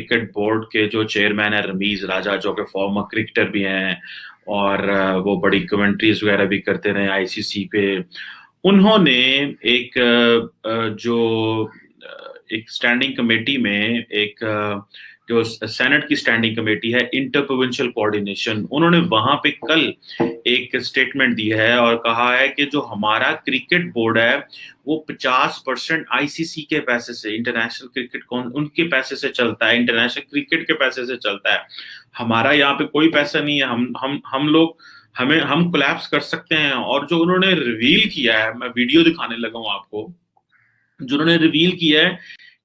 Cricket board के जो chairman है रमीज राजा, जो कि फॉर्मर क्रिकेटर भी हैं और वो बड़ी कमेंट्रीज वगैरह भी करते रहे आईसीसी पे। उन्होंने एक एक स्टैंडिंग कमेटी में जो सेनेट की स्टैंडिंग कमेटी है इंटर प्रोविंशियल कोऑर्डिनेशन, उन्होंने वहां पे कल एक स्टेटमेंट दी है और कहा है कि जो हमारा क्रिकेट बोर्ड है वो 50% आईसीसी के पैसे से, इंटरनेशनल क्रिकेट उनके पैसे से चलता है, इंटरनेशनल क्रिकेट के पैसे से चलता है। हमारा यहाँ पे कोई पैसा नहीं है। हम लोग हम कोलैप्स कर सकते हैं। और जो उन्होंने रिवील किया है, मैं वीडियो दिखाने लगा हूं आपको, जो उन्होंने रिवील किया है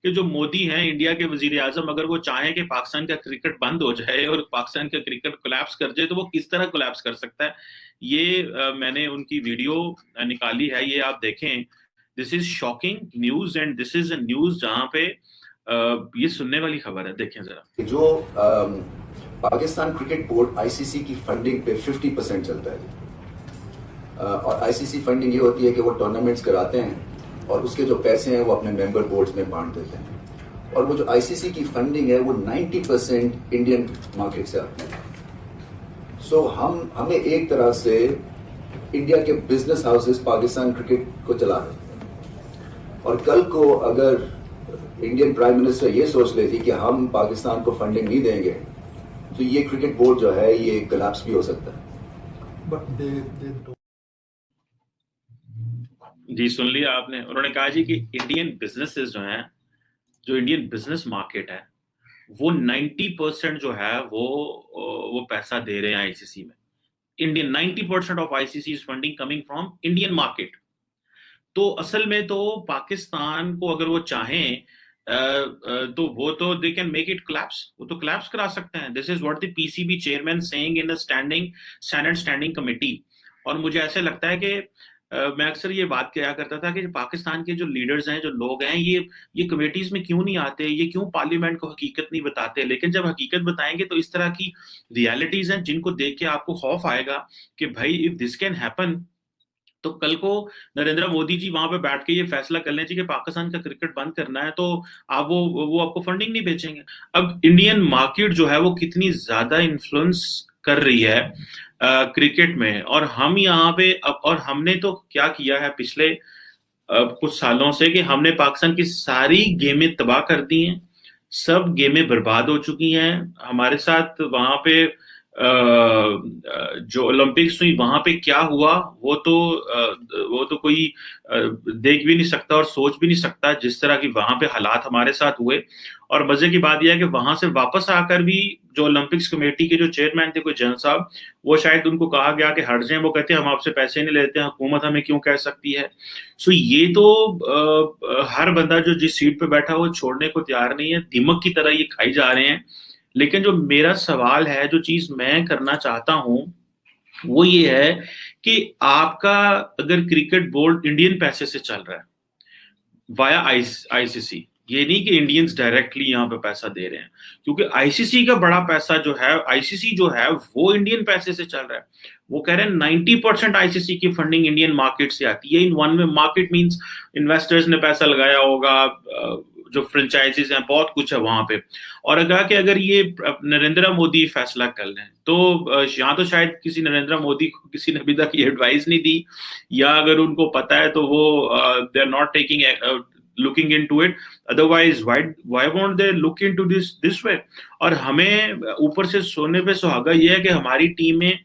कि जो मोदी हैं इंडिया के वजीर आजम, अगर वो चाहें कि पाकिस्तान का क्रिकेट बंद हो जाए और पाकिस्तान का क्रिकेट कोलैप्स कर जाए तो वो किस तरह कोलैप्स कर सकता है। ये मैंने उनकी वीडियो निकाली है, ये आप देखें। This is shocking news and this is a news जहां पे ये सुनने वाली खबर है। देखें जरा। जो पाकिस्तान क्रिकेट बोर्ड आईसीसी की फंडिंग पे 50% चलता है। और आईसीसी फंडिंग ये होती है कि वो टूर्नामेंट्स कराते हैं और उसके जो पैसे हैं वो अपने मेंबर बोर्ड्स में बांट देते हैं। और वो जो आईसीसी की फंडिंग है वो 90% इंडियन मार्केट से आती है। सो हमें एक तरह से इंडिया के बिजनेस हाउसेस पाकिस्तान क्रिकेट को चला रहे हैं। और कल को अगर इंडियन प्राइम मिनिस्टर ये सोच लेती कि हम पाकिस्तान को फंडिंग नहीं देंगे तो ये क्रिकेट बोर्ड जो है ये कोलैप्स भी हो सकता है। बट जी सुन लिया आपने। उन्होंने कहा जी कि इंडियन बिजनेसेस जो हैं, जो इंडियन बिजनेस मार्केट है, वो 90% जो है वो पैसा दे रहे हैं आईसीसी में। Indian 90% of ICC is funding coming from Indian market. तो असल में तो पाकिस्तान को अगर वो चाहें तो वो तो they can make it collapse, वो तो कोलैप्स करा सकते हैं। This is what the PCB chairman saying in a senate standing committee. और मुझे ऐसे लगता है कि मैं अक्सर ये बात किया करता था कि पाकिस्तान के जो लीडर्स हैं, जो लोग हैं, ये कमेटीज में क्यों नहीं आते, ये क्यों पार्लियामेंट को हकीकत नहीं बताते। लेकिन जब हकीकत बताएंगे तो इस तरह की रियलिटीज हैं जिनको देख के आपको खौफ आएगा कि भाई इफ दिस कैन हैपन तो कल को नरेंद्र मोदी जी वहां पे बैठ के ये फैसला कर लें कि पाकिस्तान का क्रिकेट बंद करना है तो आप वो आपको फंडिंग नहीं बेचेंगे। अब इंडियन मार्केट जो है वो कितनी ज्यादा इन्फ्लुएंस कर रही है क्रिकेट में। और हम यहाँ पे अब, और हमने तो क्या किया है पिछले कुछ सालों से कि हमने पाकिस्तान की सारी गेमें तबाह कर दी हैं, सब गेमें बर्बाद हो चुकी हैं हमारे साथ। वहां पे जो ओलंपिक्स हुई वहां पे क्या हुआ वो तो कोई देख भी नहीं सकता और सोच भी नहीं सकता, जिस तरह की वहां पे हालात हमारे साथ हुए। और मजे की बात यह है कि वहां से वापस आकर भी जो ओलंपिक्स कमेटी के जो चेयरमैन थे, कोई जैन साहब, वो शायद उनको कहा गया कि हट जाएं। वो कहते हैं हम आपसे पैसे नहीं लेते हैं, हुकूमत हमें क्यों कह सकती है। सो ये तो हर बंदा जो जिस सीट पे बैठा वो छोड़ने को तैयार नहीं है, दीमक की तरह ये खाई जा रहे हैं। लेकिन जो मेरा सवाल है, जो चीज मैं करना चाहता हूं वो ये है कि आपका अगर क्रिकेट बोर्ड इंडियन पैसे से चल रहा है वाया आईसीसी, ये नहीं कि इंडियंस डायरेक्टली यहाँ पे पैसा दे रहे हैं, क्योंकि आईसीसी का बड़ा पैसा जो है, आईसीसी जो है वो इंडियन पैसे से चल रहा है। वो कह रहे हैं 90% आईसीसी की फंडिंग इंडियन मार्केट से आती है। In one way market means investors ने पैसा लगाया होगा, जो फ्रेंचाइजीज हैं, बहुत कुछ है वहां पे। और अगर ये नरेंद्र मोदी फैसला कर लें तो यहाँ तो शायद किसी नरेंद्र मोदी को किसी ने अभी तक ये एडवाइस नहीं दी, या अगर उनको पता है तो वो they are not taking looking into it. Otherwise why won't they look into this way. और हमें ऊपर से सोने पे सुहागा ये है कि हमारी टीम में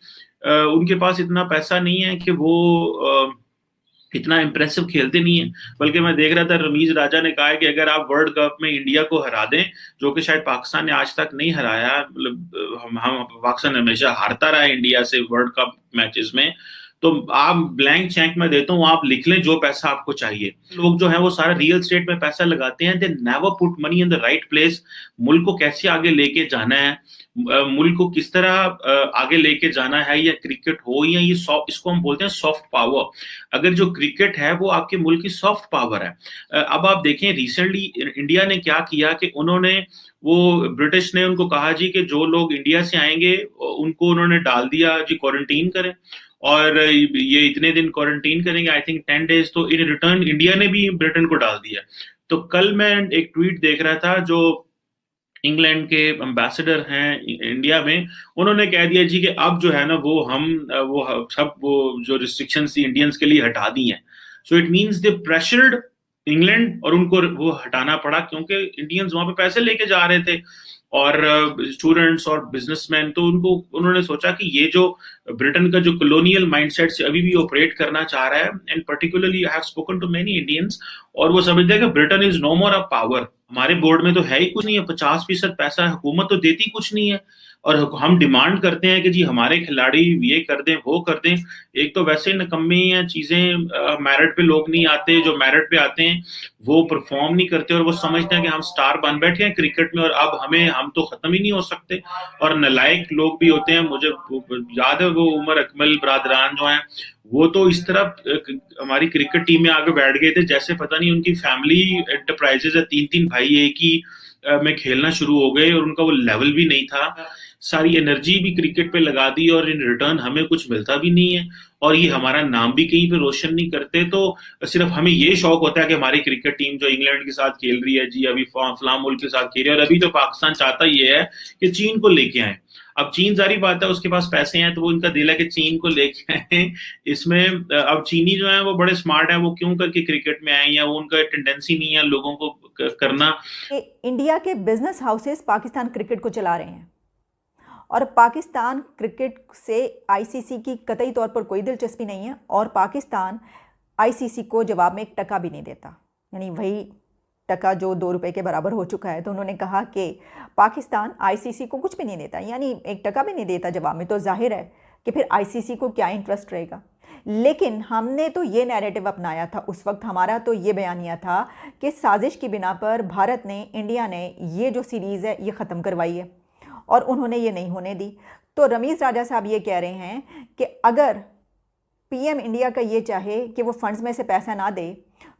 उनके पास इतना पैसा नहीं है कि वो इतना इंप्रेसिव खेलते नहीं है। बल्कि मैं देख रहा था रमीज राजा ने कहा है कि अगर आप वर्ल्ड कप में इंडिया को हरा दें, जो कि शायद पाकिस्तान ने आज तक नहीं हराया, मतलब हम पाकिस्तान हमेशा हारता रहा है इंडिया से वर्ल्ड कप मैचेस में, तो आप ब्लैंक चेक में देता हूँ, आप लिख लें जो पैसा आपको चाहिए। लोग जो है वो सारा रियल स्टेट में पैसा लगाते हैं, they never put money in the right place. मुल्क को कैसे आगे लेके जाना है, मुल्क को किस तरह आगे लेके जाना है, या क्रिकेट हो या ये इसको हम बोलते हैं सॉफ्ट पावर। अगर जो क्रिकेट है वो आपके मुल्क की सॉफ्ट पावर है। अब आप देखें रिसेंटली इंडिया ने क्या किया कि उन्होंने ब्रिटिश ने उनको कहा जी कि जो लोग इंडिया से आएंगे उनको उन्होंने डाल दिया जी क्वारंटीन करें, और ये इतने दिन क्वारंटीन करेंगे, आई थिंक 10 डेज। तो इन रिटर्न इंडिया ने भी ब्रिटेन को डाल दिया। तो कल मैं एक ट्वीट देख रहा था जो इंग्लैंड के एम्बेसडर हैं इंडिया में, उन्होंने कह दिया जी कि अब जो है ना वो हम वो सब वो जो रिस्ट्रिक्शंस थी इंडियंस के लिए हटा दी हैं। So it means they pressured England, और उनको वो हटाना पड़ा क्योंकि इंडियंस वहां पे पैसे लेके जा रहे थे और स्टूडेंट्स और बिजनेसमैन। तो उनको उन्होंने सोचा कि ये जो ब्रिटेन का जो कॉलोनियल माइंडसेट से अभी भी ऑपरेट करना चाह रहा है, and particularly I have spoken to many Indians, और वो समझते हैं कि Britain is no more a power, हमारे बोर्ड में तो है ही कुछ नहीं है, 50% पैसा हुकूमत तो देती कुछ नहीं है, और हम डिमांड करते हैं कि जी हमारे खिलाड़ी ये कर दें वो कर दें। एक तो वैसे नकम्मी हैं चीजें, मेरिट पे लोग नहीं आते, जो मेरिट पे आते हैं वो परफॉर्म नहीं करते, और वो समझते हैं कि हम स्टार बन बैठे हैं क्रिकेट में और अब हम तो खत्म ही नहीं हो सकते। और नालायक लोग भी होते हैं, मुझे याद है वो उमर अकमल बरादरान जो हैं, वो तो इस तरह हमारी क्रिकेट टीम में आगे बैठ गए थे जैसे पता नहीं उनकी फैमिली एंटरप्राइजेज है, 3 3 भाई एक ही में खेलना शुरू हो गए, और उनका वो लेवल भी नहीं था, सारी एनर्जी भी क्रिकेट पे लगा दी और इन रिटर्न हमें कुछ मिलता भी नहीं है, और ये हमारा नाम भी कहीं पे रोशन नहीं करते। तो सिर्फ हमें ये शौक होता है कि हमारी क्रिकेट टीम जो इंग्लैंड के साथ खेल रही है जी, अभी फलां मुल्क के साथ खेल रही है, और अभी तो पाकिस्तान चाहता ये है कि चीन को लेके आए। अब चीन जारी बात है उसके पास पैसे हैं, तो वो इनका दिल है कि चीन को लेके आए इसमें। अब चीनी जो है वो बड़े स्मार्ट है, वो क्यों करके क्रिकेट में आए, या वो उनका टेंडेंसी नहीं है लोगों को करना। इंडिया के बिजनेस हाउसेस पाकिस्तान क्रिकेट को चला रहे हैं और पाकिस्तान क्रिकेट से आईसीसी की कतई तौर पर कोई दिलचस्पी नहीं है, और पाकिस्तान आईसीसी को जवाब में 1 टका भी नहीं देता, यानी वही टका जो 2 रुपए के बराबर हो चुका है। तो उन्होंने कहा कि पाकिस्तान आईसीसी को कुछ भी नहीं देता, यानी 1 टका भी नहीं देता जवाब में, तो जाहिर है कि फिर आईसीसी को क्या इंटरेस्ट रहेगा। लेकिन हमने तो ये नैरेटिव अपनाया था उस वक्त, हमारा तो ये बयानिया था कि साजिश की बिना पर भारत ने, इंडिया ने ये जो सीरीज़ है ये ख़त्म करवाई है और उन्होंने ये नहीं होने दी। तो रमीज़ राजा साहब ये कह रहे हैं कि अगर पीएम इंडिया का ये चाहे कि वो फंड्स में से पैसा ना दे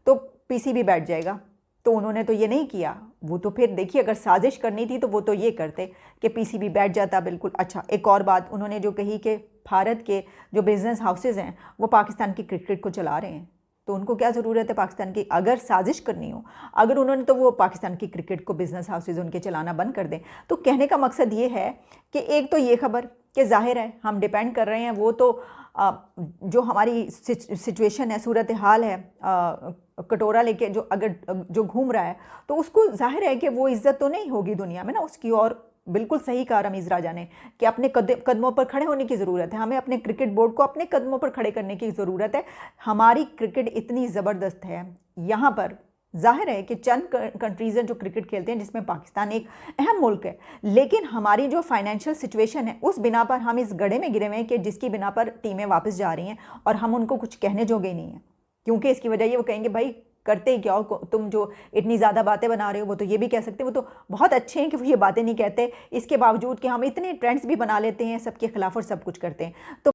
तो पीसीबी बैठ जाएगा, तो उन्होंने तो ये नहीं किया। वो तो फिर देखिए, अगर साजिश करनी थी तो वो तो ये करते कि पीसीबी बैठ जाता बिल्कुल। अच्छा, एक और बात उन्होंने जो कही कि भारत के जो बिजनेस हाउसेज हैं वो पाकिस्तान की क्रिकेट को चला रहे हैं, तो उनको क्या ज़रूरत है पाकिस्तान की, अगर साजिश करनी हो, अगर उन्होंने, तो वो पाकिस्तान की क्रिकेट को बिजनेस हाउसेज उनके चलाना बंद कर दें। तो कहने का मकसद ये है कि एक तो ये खबर कि जाहिर है हम डिपेंड कर रहे हैं, वो तो जो हमारी सिचुएशन है, सूरत हाल है, कटोरा लेके जो अगर जो घूम रहा है तो उसको जाहिर है कि वो इज़्ज़त तो नहीं होगी दुनिया में ना उसकी। और बिल्कुल सही कहा रमीज़ राजा ने कि अपने कदमों पर खड़े होने की ज़रूरत है, हमें अपने क्रिकेट बोर्ड को अपने कदमों पर खड़े करने की ज़रूरत है। हमारी क्रिकेट इतनी ज़बरदस्त है, यहाँ पर जाहिर है कि चंद कंट्रीज़ हैं जो क्रिकेट खेलते हैं जिसमें पाकिस्तान एक अहम मुल्क है, लेकिन हमारी जो फाइनेंशियल सिचुएशन है उस बिना पर हम इस गड्ढे में गिरे हुए हैं कि जिसकी बिना पर टीमें वापस जा रही हैं और हम उनको कुछ कहने जोगे नहीं हैं। क्योंकि इसकी वजह ये, वो कहेंगे भाई करते ही क्या हो तुम, जो इतनी ज़्यादा बातें बना रहे हो। वो तो ये भी कह सकते हैं, वो तो बहुत अच्छे हैं कि वो ये बातें नहीं कहते, इसके बावजूद कि हम इतने ट्रेंड्स भी बना लेते हैं सबके खिलाफ और सब कुछ करते हैं। तो